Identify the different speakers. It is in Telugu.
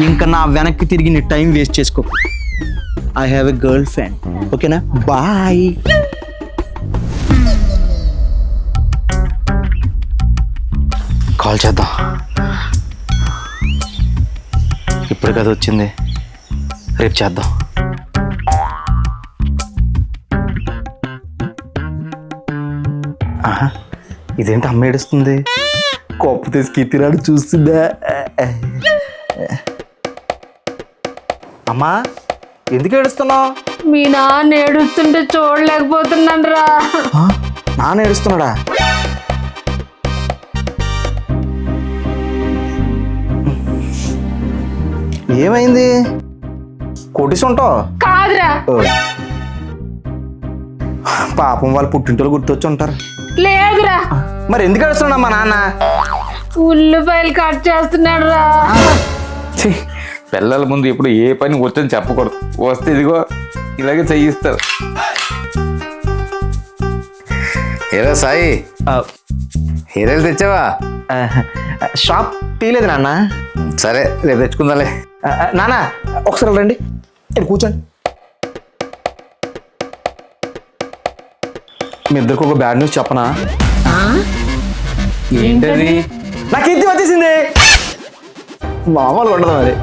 Speaker 1: ఇంకా నా వెనక్కి తిరిగి నీ టైం వేస్ట్ చేసుకో. I have a girl friend. ఓకేనా, బాయ్. కాల్ చేద్దాం. ఇప్పుడు కదా వచ్చింది, రేపు చేద్దాం. ఆహా, ఇదేంటి అమ్మ ఏడుస్తుంది? కోప తీసి కీర్తిరాడు చూస్తుందా? అమ్మా, ఎందుకు ఏడుస్తున్నావు?
Speaker 2: మీ నాన్న ఏడుస్తుంటే చూడలేకపోతున్నాను రా.
Speaker 1: నాన్న ఏడుస్తున్నాడా? ఏమైంది? కొట్టిసి ఉంటావు?
Speaker 2: కాదురా.
Speaker 1: పాపం వాళ్ళు పుట్టింటోళ్ళు గుర్తొచ్చి ఉంటారు.
Speaker 2: లేదురా.
Speaker 1: మరి ఎందుకు ఏడుస్తున్నాడు మా నాన్న?
Speaker 2: ఉల్లిపాయలు కట్ చేస్తున్నాడు రా.
Speaker 3: పిల్లల ముందు ఇప్పుడు ఏ పని వచ్చని చెప్పకూడదు. వస్తే ఇదిగో ఇలాగే చేయిస్తారు. ఏరా సాయి, హీరోలు తెచ్చావా?
Speaker 1: షాప్ తీయలేదు నాన్న.
Speaker 3: సరే, రేపు తెచ్చుకుందాలే.
Speaker 1: నాన్న ఒకసారి రండి, ఇక్కడ కూర్చోండి. మీ ఇద్దరికి ఒక బ్యాడ్ న్యూస్ చెప్పనా?
Speaker 3: ఏంటది?
Speaker 1: నాకు కీర్తి వచ్చేసింది. మామూలుగా ఉండదు మరి.